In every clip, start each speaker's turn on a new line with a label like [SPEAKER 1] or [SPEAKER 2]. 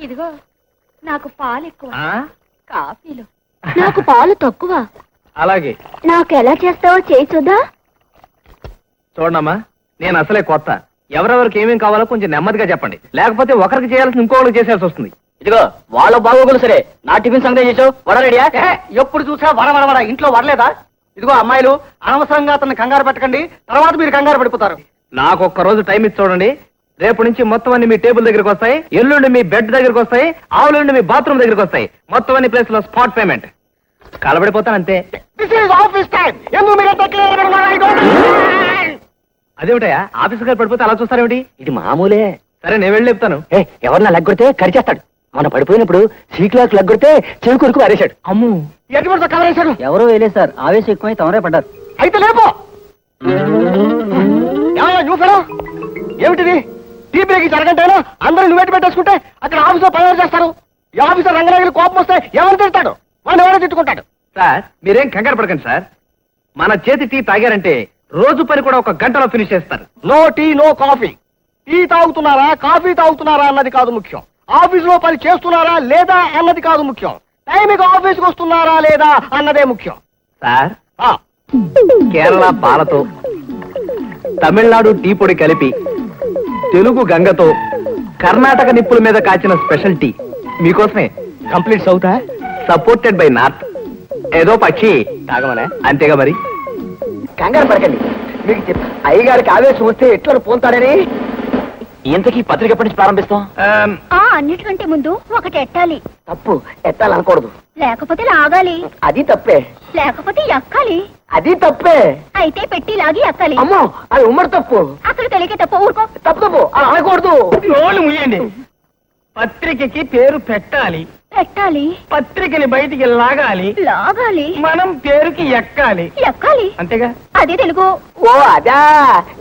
[SPEAKER 1] ఇదిగో నాకు పాలు ఎక్కువ,
[SPEAKER 2] ఆ?
[SPEAKER 1] కాఫీలు నాకు పాలు తక్కువ.
[SPEAKER 2] అలాగే
[SPEAKER 1] నాకు ఎలా చేస్తావో చేయి చూద్దా.
[SPEAKER 2] చూడమ్మా, నేను అసలే కొత్త. ఎవరెవరికి ఏమేం కావాలో కొంచెం నెమ్మదిగా చెప్పండి, లేకపోతే ఒకరికి చేయాల్సిన ఇంకొకరికి చేసేయాల్సి వస్తుంది.
[SPEAKER 3] ఇదిగో వాళ్ళ బాగోగులు సరే, నా టిఫిన్ సంగతి చేసావు. వడ రెడీయా?
[SPEAKER 4] ఎప్పుడు చూసా వడ ఇంట్లో వడలేదా? ఇదిగో అమ్మాయిలు, అనవసరంగా అతన్ని కంగారు పెట్టకండి, తర్వాత మీరు కంగారు పడిపోతారు.
[SPEAKER 2] నాకు ఒక్క రోజు టైం ఇచ్చి చూడండి. రేపు నుంచి మొత్తం అన్ని మీ టేబుల్ దగ్గరికి వస్తాయి, ఎల్లుండి మీ బెడ్ దగ్గరికి వస్తాయి, ఆవులుండి మీ బాత్రూమ్ దగ్గరికి వస్తాయి. మొత్తం అన్ని ప్లేస్ లో స్పాట్ పేమెంట్. కలబడిపోతాను అంతే. అదేమిటయా ఆఫీస్ గారు పడిపోతే అలా చూస్తారేమిటి?
[SPEAKER 3] ఇది మామూలే.
[SPEAKER 2] సరే నేను వెళ్ళి చెప్తాను.
[SPEAKER 3] ఎవరన్నా లెగ్గొడితే కరిచేస్తాడు. మన పడిపోయినప్పుడు సీక్లాక్ లెగ్గొడితే చెవి కొరకు అరేశాడు.
[SPEAKER 2] అమ్ము,
[SPEAKER 4] ఎటువంటి కవరేశారు?
[SPEAKER 3] ఎవరో వేలేదు సార్, ఆవేశం ఎక్కువై తమరే పడ్డారు.
[SPEAKER 4] అయితే లేపో. ఏమిటిది? టీ బ్రేక్ జరగంటేనా అందరూ నువ్వేటి పెట్టేసుకుంటే అక్కడ ఆఫీసులో పని చేస్తారు. ఈ ఆఫీసర్ రంగనాయకులు కోపం వస్తే ఎవరు తిడతాడు? వాడిని ఎవరో తిట్టుకుంటాడు.
[SPEAKER 2] సార్ మీరేం కంగారు పడకండి సార్. మన చేతి టీ తాగారంటే రోజు పని కూడా ఒక గంటలో ఫినిష్ చేస్తారు.
[SPEAKER 4] No tea no coffee. Tea తాగుతున్నారా కాఫీ తాగుతున్నారా అన్నది కాదు ముఖ్యం, ఆఫీసులో పని చేస్తున్నారా లేదా అన్నది కాదు ముఖ్యం, టైంకి ఆఫీస్కి వస్తున్నారా లేదా అన్నదే ముఖ్యం.
[SPEAKER 2] సార్,
[SPEAKER 4] ఆ,
[SPEAKER 2] కేరళ పాలతో తమిళనాడు టీ పొడి కలిపి తెలుగు గంగతో కర్ణాటక నిప్పుల మీద కాచిన స్పెషల్ టీ మీకోసమే.
[SPEAKER 4] కంప్లీట్ సౌతా?
[SPEAKER 2] Supported by north. ఏదో పక్షి తాగమనే, అంతేగా మరి.
[SPEAKER 4] కంగారు పడకండి, మీకు అయ్యగారికి ఆవేశం వస్తే ఎట్లా పోతాడని.
[SPEAKER 3] ఇంతకీ పత్రిక ఎప్పటి నుంచి ప్రారంభిస్తాం?
[SPEAKER 1] అన్నిటికంటే ముందు ఒకటి ఎట్టాలి.
[SPEAKER 4] తప్పు, ఎత్తాలనకూడదు.
[SPEAKER 1] లేకపోతే లాగాలి.
[SPEAKER 4] అది తప్పే.
[SPEAKER 1] లేకపోతే ఎక్కాలి.
[SPEAKER 4] అది తప్పే.
[SPEAKER 1] అయితే పెట్టి లాగి ఎక్కాలి.
[SPEAKER 4] అమ్మో, అది ఉమ్మడి తప్పు.
[SPEAKER 1] అసలు తెలియక తప్ప ఊరుకో.
[SPEAKER 4] తప్పు తప్పు, అలా అనకూడదు.
[SPEAKER 2] నోళ్ళు ముయ్యండి. పత్రికకి పేరు పెట్టాలి,
[SPEAKER 1] పెట్టాలి.
[SPEAKER 2] పత్రికని బయటికి లాగాలి,
[SPEAKER 1] లాగాలి.
[SPEAKER 2] మనం పేరుకి ఎక్కాలి.
[SPEAKER 1] ఎక్కాలి.
[SPEAKER 2] అంతేగా?
[SPEAKER 1] అదే తెలుగు.
[SPEAKER 4] ఓ అదా,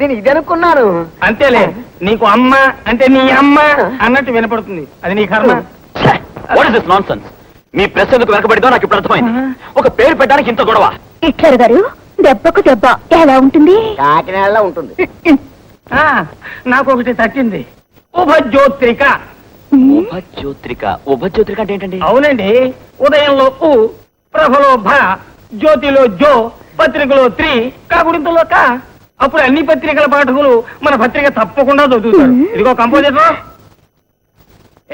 [SPEAKER 4] నేను ఇది అనుకున్నాను.
[SPEAKER 2] అంతేలే, నీకు అమ్మ అంటే నీ అమ్మ అన్నట్టు వినపడుతుంది. అది నీ కర్మ.
[SPEAKER 3] నాన్సెన్స్. మీ ప్రెస్ ఎందుకు వెనకబడిదో నాకు ఇప్పుడు అర్థమైంది. ఒక పేరు పెట్టడానికి ఇంత గొడవ.
[SPEAKER 1] హిట్లర్ గారు దెబ్బకు దెబ్బ ఎలా ఉంటుంది?
[SPEAKER 4] కాకినాడలో ఉంటుంది.
[SPEAKER 2] నాకు ఒకటి తట్టింది. ఉభజ్యోత్రిక.
[SPEAKER 3] ఉభజ్యోత్రిక. ఉభజ్యోత్రిక అంటే ఏంటండి?
[SPEAKER 2] అవునండి, ఉదయంలో ఉ, ప్రభలో భ, జ్యోతిలో జో, పత్రికలో త్రి, కాకుడింతలో కా. అప్పుడు అన్ని పత్రికల పాఠకులు మన పత్రిక తప్పకుండా చదువుతారు. ఇదిగో కంపోజిటర్.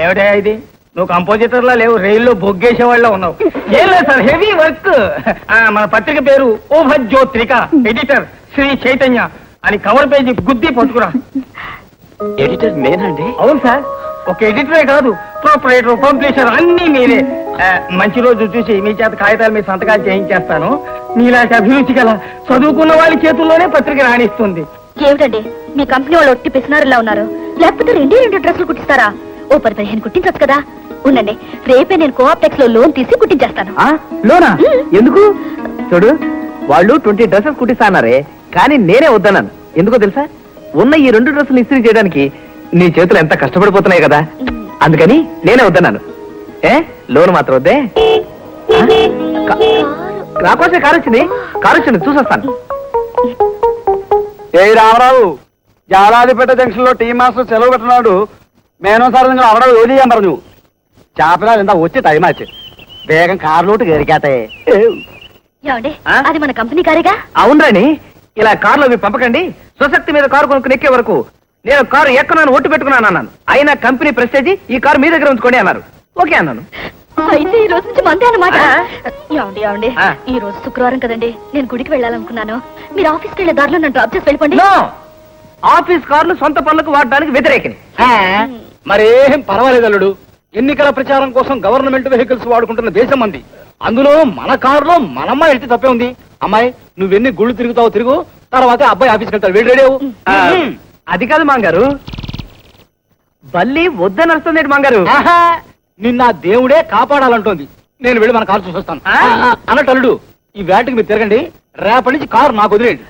[SPEAKER 2] ఏమిటా ఇది? నువ్వు కంపోజిటర్ లా లేవు, రైల్లో బొగ్గేసే వాళ్ళ ఉన్నావు. ఏం లేదు సార్, హెవీ వర్క్. మన పత్రిక పేరు ఉభజ్యోత్రిక. ఎడిటర్ శ్రీ చైతన్య అని కవర్ పేజీ గుద్ది పట్టుకురా.
[SPEAKER 3] ఎడిటర్ మేనండి?
[SPEAKER 2] అవును సార్, ఒక ఎడిటరే కాదు, ప్రొపరేటర్, పబ్లిషర్ అన్ని మీరే. మంచి రోజు చూసి మీ చేత కాగితాల మీద సంతకాలు చేయించేస్తాను. మీలాంటి అభిరుచి గల చదువుకున్న వాళ్ళ చేతుల్లోనే పత్రిక రాణిస్తుంది.
[SPEAKER 1] ఏమిటండి మీ కంపెనీ వాళ్ళు ఒట్టి పిసినారులా ఉన్నారు? లేకపోతే రెండు డ్రెస్సులు కుట్టిస్తారా? ఓ 10-15 కుట్టించచ్చు కదా. ఉండండి, రేపే నేను కోఆప్టెక్స్ లో లోన్ తీసి కుట్టించేస్తాను.
[SPEAKER 2] లోనా? ఎందుకు? చూడు, వాళ్ళు 20 డ్రెస్సెస్ కుట్టిస్తానారే, కానీ నేనే వద్దన్నాను. ఎందుకో తెలుసా? ఉన్న ఈ 2 డ్రెస్సులు ఇస్త్రీ చేయడానికి నీ చేతులు ఎంత కష్టపడిపోతున్నాయి కదా, అందుకని నేనే వద్దన్నాను. లోన్ మాత్రం వద్దే. నాకోసమే కారు వచ్చింది, చూసొస్తాను.
[SPEAKER 4] ఏ రామరావు, జాలాదిపేట జంక్షన్ లో టీ మాస్టర్ సెలవు పెట్టినాడు. మేనో సార్ അവിടെ ജോലി ചെയ്യാൻ പറഞ്ഞു. ചാപ്പനാൽ എന്താ వచ్చి టైం ఆச்சு. వేగం కారులోട്ട് కరికాతే.
[SPEAKER 1] ఏమండి, అది మన కంపెనీ కారేగా?
[SPEAKER 2] అవునరాని, ఇలా కారులో మీరు పంపకండి. స్వశక్తి మీద కారు కొనుక్కుని ఎక్కే వరకు నేను కారు ఎక్కనని ఒట్టు పెట్టుకున్నాను అన్నాను. అయినా కంపెనీ ప్రెస్టేజీ ఈ కారు మీ దగ్గర ఉంచుకోండి అన్నారు. ఓకే అన్నాను.
[SPEAKER 1] అయితే ఈ రోజు నుంచి మందే అన్నమాట. ఏమండి, ఈ రోజు శుక్రవారం కదండి, నేను గుడికి వెళ్ళాలనుకున్నాను. మీరు ఆఫీస్కి వెళ్ళే దారిలో నన్ను డ్రాప్ చేసి వెళ్ళిపోండి.
[SPEAKER 2] ఆఫీస్ కార్లు సొంత పనులకు వాడడానికి వ్యతిరేకని.
[SPEAKER 4] మరేం పర్వాలేదు అల్లుడు, ఎన్నికల ప్రచారం కోసం గవర్నమెంట్ వెహికల్స్ వాడుకుంటున్న దేశం మంది. అందులో మన కారులో మనమ్మాయి వెళ్తే తప్పే ఉంది. అమ్మాయి, నువ్వెన్ని గుళ్ళు తిరుగుతావో తిరుగు, తర్వాత అబ్బాయి ఆఫీస్కి వెళ్తాడు. వెళ్ళి రెడీ అవ్వు.
[SPEAKER 2] అది కాదు మాంగారు, బల్లి వద్దని వస్తుంది మాంగారు.
[SPEAKER 4] నిన్న దేవుడే కాపాడాలంటోంది. నేను వెళ్ళి మన కారు చూసొస్తాను. అన్నట్టు అల్లుడు, ఈ వేటకి మీరు తిరగండి, రేపటి నుంచి కారు నాకు వదిలేయండి.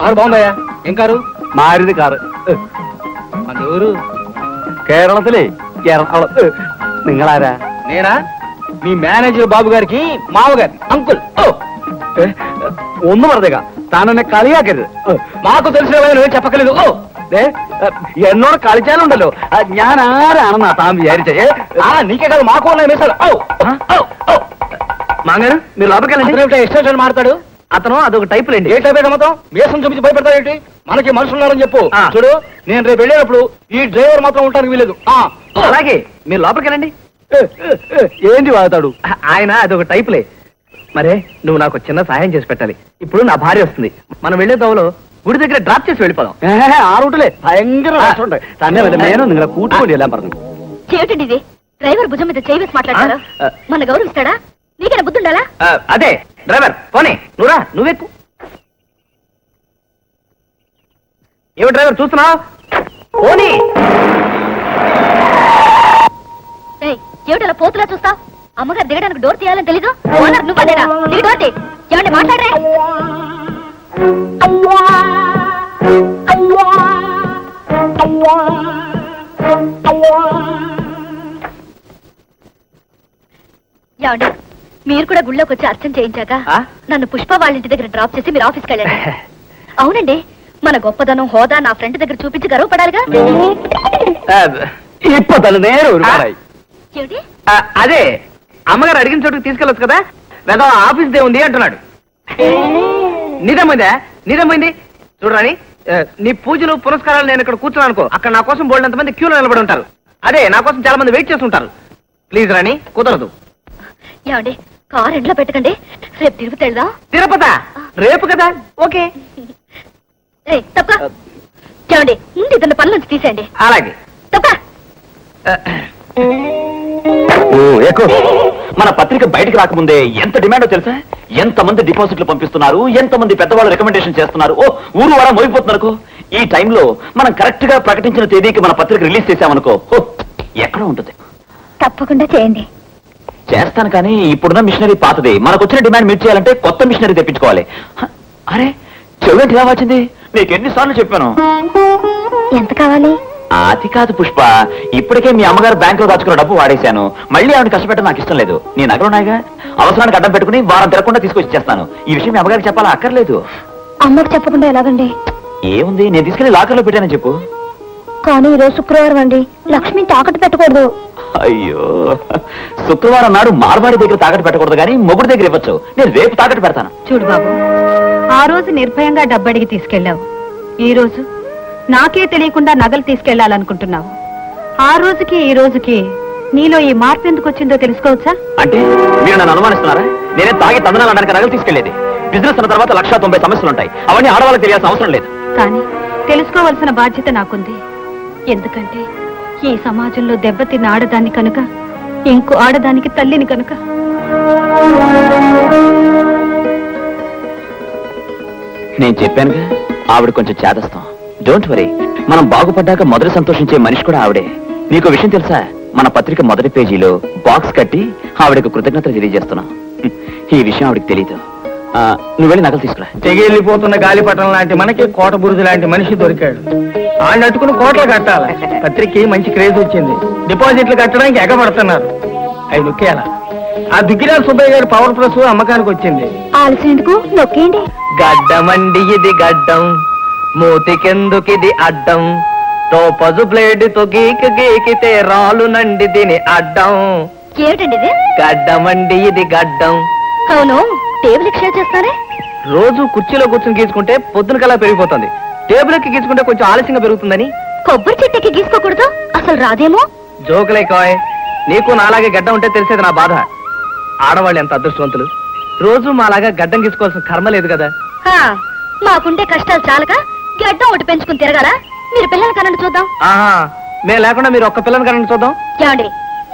[SPEAKER 4] కారు బాగుందయ్యా. ఏం కారు?
[SPEAKER 2] മാരുതി കാറ്.
[SPEAKER 4] അതൊരു
[SPEAKER 2] കേരളത്തിലെ നിങ്ങളാരാ?
[SPEAKER 4] నేనా? మీ మేనేజర్ బాబు గారికి మావగారు, అంకుల్.
[SPEAKER 2] ഒന്ന് പറഞ്ഞേക്ക,
[SPEAKER 4] ತಾನನ್ನ കളിയാക്കരുത് മാക്ക് తెలిసిన చెప్పకలేదు എന്നോട് കളിച്ചാലുണ്ടല്ലോ ഞാൻ ആരാണെന്നാ താൻ വിചാരിച്ചേ నీకే కాదు మాకు ఉన్నాయి మీసాలు మాంగారు మీరు లోపలికి ఎక్స్టెన్షన్ మాడతాడు అతను అదొక టైప్ లేండి ఏ టైప్ మొత్తం మీసం చూపించి భయపెడతాడు ఏంటి మనకి మనుషులు ఉన్నారని చెప్పు చూడు నేను రేపు వెళ్ళేటప్పుడు ఈ డ్రైవర్ మాత్రం ఉండడానికి వీలేదు అలాగే మీరు లోపలికి వెళ్ళండి ఏంటి వాడతాడు ఆయన అదొక టైప్లే మరే నువ్వు నాకు చిన్న సహాయం చేసి పెట్టాలి ఇప్పుడు నా భార్య వస్తుంది మనం వెళ్లే దోవలో గుడి దగ్గర డ్రాప్ చేసి వెళ్ళిపోదాం ఆ రూట్లే భయంకర నేను నిങ്ങളെ కూట్టుకోండి ఎలా പറഞ്ഞു
[SPEAKER 1] చేయండి ఇది డ్రైవర్ భుజం మీద చేయి వేసి మాట్లాడతారు మన గౌరవిస్తాడా నీకైనా బుద్ధి ఉండాలా
[SPEAKER 2] అదే డ్రైవర్ పోనీ నువ్వురా నువ్వెక్కు ఏమి డ్రైవర్ చూస్తున్నావు పోనీ
[SPEAKER 1] ఏమిటలా పోతులా చూస్తా అమ్మగారు దిగడానికి డోర్ తీయాలని తెలీదు ఓనర్ నువ్వు అదేనా నీ డోర్ తీ ఏమండి మాట్లాడరే ఏమండి మీరు కూడా గుళ్ళోకి వచ్చి అర్చన చేయించాక నన్ను పుష్ప వాళ్ళ ఇంటి దగ్గర డ్రాప్ చేసి మీరు ఆఫీస్కి వెళ్ళండి అవునండి మన గొప్పదనం హోదా నా ఫ్రెండ్ దగ్గర చూపించి గర్వపడాలిగా ఏమిటి
[SPEAKER 2] అదే అమ్మగారు అడిగిన చోటుకు తీసుకెళ్ళొచ్చు కదా లేదా ఆఫీస్ దే ఉంది అంటున్నాడు నిజమైంది చూడరాని నీ పూజలు పురస్కారాలు నేను ఇక్కడ కూర్చున్నాను అనుకో అక్కడ నా కోసం బోల్డంత మంది క్యూలో నిలబడి ఉంటారు అదే నా కోసం చాలా మంది వెయిట్ చేస్తుంటారు ప్లీజ్ రాణి కుదరదు
[SPEAKER 1] ఏమండి కార్ ఎండ్లో పెట్టకండి రేపు తిరుపతి వెళ్దాం
[SPEAKER 2] తిరుపత రేపు కదా ఓకే
[SPEAKER 1] తప్ప ఏమండి ముందు ఇతని పనుల నుంచి తీసేయండి
[SPEAKER 2] అలాగే
[SPEAKER 1] తప్ప
[SPEAKER 3] మన పత్రిక బయటకు రాకముందే ఎంత డిమాండో తెలుసా ఎంతమంది డిపాజిట్లు పంపిస్తున్నారు ఎంతమంది పెద్దవాళ్ళు రికమెండేషన్ చేస్తున్నారు ఊరు వారా మోగిపోతున్నారు ఈ టైంలో మనం కరెక్ట్ గా ప్రకటించిన తేదీకి మన పత్రిక రిలీజ్ చేశామనుకో ఎక్కడ ఉంటుంది
[SPEAKER 1] తప్పకుండా చేయండి
[SPEAKER 3] చేస్తాను కానీ ఇప్పుడున్న మిషనరీ పాతది మనకు వచ్చిన డిమాండ్ మీట్ చేయాలంటే కొత్త మిషనరీ తెప్పించుకోవాలి అరే చెవిటి ఎలా వచ్చింది నీకు ఎన్నిసార్లు చెప్పాను
[SPEAKER 1] ఎంత కావాలి
[SPEAKER 3] అది కాదు పుష్ప ఇప్పటికే మీ అమ్మగారు బ్యాంకులో దాచుకున్న డబ్బు వాడేశాను మళ్ళీ ఆవిడ కష్టపెట్టడం నాకు ఇష్టం లేదు నీ నగలు ఉన్నాయిగా అవసరానికి అడ్డం పెట్టుకుని వారం తిరగకుండా తీసుకొచ్చి చేస్తాను ఈ విషయం మీ అమ్మగారికి చెప్పాలా అక్కర్లేదు
[SPEAKER 1] అమ్మకు చెప్పకుండా ఎలాగండి
[SPEAKER 3] ఏముంది నేను తీసుకెళ్లి లాకర్లో పెట్టానని చెప్పు
[SPEAKER 1] కానీ ఈరోజు శుక్రవారం అండి లక్ష్మి తాకట్టు పెట్టకూడదు
[SPEAKER 3] అయ్యో శుక్రవారం నాడు మార్వాడి దగ్గర తాకట్టు పెట్టకూడదు కానీ మొగుడి దగ్గర ఇవ్వచ్చు నేను రేపు తాకట్టు పెడతాను
[SPEAKER 5] చూడు బాబు ఆ రోజు నిర్భయంగా డబ్బడికి తీసుకెళ్ళావు ఈ రోజు నాకే తెలియకుండా నగలు తీసుకెళ్లాలనుకుంటున్నావు ఆ రోజుకి ఈ రోజుకి నీలో ఈ మార్పు ఎందుకు వచ్చిందో తెలుసుకోవచ్చా
[SPEAKER 3] అంటే మీరు నన్ను అనుమానిస్తున్నారా నేనే తాగి తందనాలడానికి నగలు తీసుకెళ్లేది బిజినెస్ అన్న తర్వాత 190 సమస్యలు ఉంటాయి అవన్నీ ఆడవాళ్ళకి తెలియాల్సిన అవసరం లేదు
[SPEAKER 5] కానీ తెలుసుకోవాల్సిన బాధ్యత నాకుంది ఎందుకంటే ఈ సమాజంలో దెబ్బతిన్న ఆడదాన్ని కనుక ఇంకో ఆడదానికి తల్లిని కనుక
[SPEAKER 3] నేను చెప్పానుగా ఆవిడ కొంచెం చేదస్తాం డోంట్ వరీ మనం బాగుపడ్డాక మొదటి సంతోషించే మనిషి కూడా ఆవిడే నీకు విషయం తెలుసా మన పత్రిక మొదటి పేజీలో బాక్స్ కట్టి ఆవిడకు కృతజ్ఞతలు తెలియజేస్తున్నాం ఈ విషయం ఆవిడకి తెలీదు నువ్వు వెళ్ళి నగలు తీసుకురా
[SPEAKER 2] తెగిలిపోతున్న గాలిపటం లాంటి మనకి కోట బురుజు లాంటి మనిషి దొరికాడు ఆయన అట్టుకుని కోట్లు కట్టాలి పత్రికకి మంచి క్రేజ్ వచ్చింది డిపాజిట్లు కట్టడానికి ఎగబడుతున్నారు అవి నొక్కేయాలా ఆ దుగ్గిరాల సుబ్బయ్య గారి పవర్ ప్లస్ అమ్మకానికి వచ్చింది
[SPEAKER 1] ఆలస్యం ఎందుకు నొక్కేయండి
[SPEAKER 2] గడ్డమండి ఇది గడ్డం మూతికెందుకిది అడ్డం టోపజు బ్లేడ్ తో గీకితే రాలు నండి దీని అడ్డం
[SPEAKER 1] ఏమిటండి ఇది
[SPEAKER 2] గడ్డమండి ఇది గడ్డం
[SPEAKER 1] అవును టేబుల్ ఎక్స్చేంజ్ చేస్తానే
[SPEAKER 2] రోజు కుర్చీలో కూర్చుని గీసుకుంటే పొద్దున కల్లా పెరిగిపోతుంది టేబుల్ ఎక్కి గీసుకుంటే కొంచెం ఆలస్యంగా పెరుగుతుందని
[SPEAKER 1] కొబ్బరి చెట్టుకి గీసుకోకూడదు అసలు రాదేమో
[SPEAKER 2] జోకులే కాయ్ నీకు నాలాగే గడ్డం ఉంటే తెలిసేది నా బాధ ఆడవాళ్ళు ఎంత అదృష్టవంతులు రోజు మాలాగా గడ్డం గీసుకోవాల్సిన కర్మ లేదు కదా
[SPEAKER 1] మాకుంటే కష్టాలు చాలక గడ్డం ఒకటి పెంచుకుని తిరగాల మీరు పిల్లలు కనండి చూద్దాం
[SPEAKER 2] ఆహా మేము లేకుండా మీరు ఒక్క పిల్లని కనండి చూద్దాం
[SPEAKER 1] ఏమండి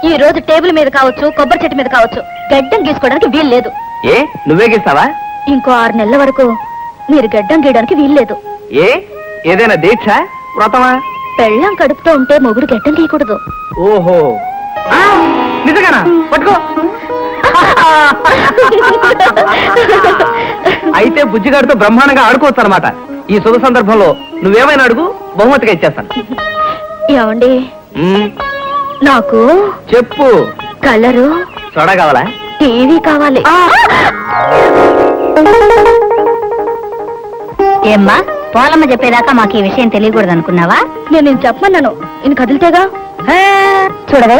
[SPEAKER 1] ఈ రోజు టేబుల్ మీద కావచ్చు కొబ్బరి చెట్టు మీద కావచ్చు గడ్డం గీసుకోవడానికి వీలు లేదు
[SPEAKER 2] ఏ నువ్వే గీస్తావా
[SPEAKER 1] ఇంకో 6 నెలల వరకు మీరు గడ్డం గీయడానికి వీలు లేదు
[SPEAKER 2] ఏ ఏదైనా దీక్ష వ్రతమా
[SPEAKER 1] పెళ్ళం కడుపుతో ఉంటే మొగుడు గడ్డం గీయకూడదు
[SPEAKER 2] ఓహో నిజంగానా పట్టుకో అయితే బుజ్జిగాడితో బ్రహ్మాండంగా ఆడుకోవచ్చు అనమాట ఈ శుభ సందర్భంలో నువ్వేమైనా అడుగు బహుమతిగా ఇచ్చేస్తాను
[SPEAKER 1] ఏమండి నాకు
[SPEAKER 2] చెప్పు
[SPEAKER 1] కలరు
[SPEAKER 2] సోడా కావాలా
[SPEAKER 1] టీవీ కావాలి ఏమ్మా పోలమ్మ చెప్పేదాకా మాకు ఈ విషయం తెలియకూడదు అనుకున్నావా? నేను చెప్పమన్నాను, ఈయన కదిలితేగా. చూడవే,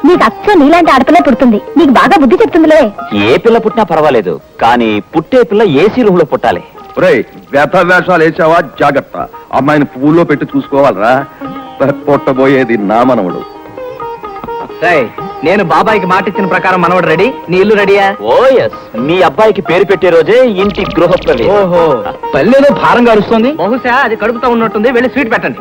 [SPEAKER 1] నీకు అచ్చ నీలాంటి ఆడపిల్ల పుడుతుంది, నీకు బాగా బుద్ధి చెప్తుందిలే.
[SPEAKER 3] ఏ పిల్ల పుట్టినా పర్వాలేదు, కానీ పుట్టే పిల్ల ఏసీ రూమ్ లో పుట్టాలి.
[SPEAKER 6] వ్యథ వేషాలు వేసావా జాగ్రత్త. అమ్మాయిని పువ్వుల్లో పెట్టి చూసుకోవాలరా. పొట్టబోయేది నా మనవడు.
[SPEAKER 2] నేను బాబాయికి మాట ఇచ్చిన ప్రకారం మనవడు రెడీ. నీ ఇల్లు రెడీయా?
[SPEAKER 3] ఓ ఎస్, మీ అబ్బాయికి పేరు పెట్టే రోజే ఇంటి గృహప్రవేశం.
[SPEAKER 2] ఓహో, పల్లెలో భారంగా అరుస్తోంది. బహుశా అది కడుపుతా ఉన్నట్టుంది, వెళ్ళి స్వీట్ పెట్టండి.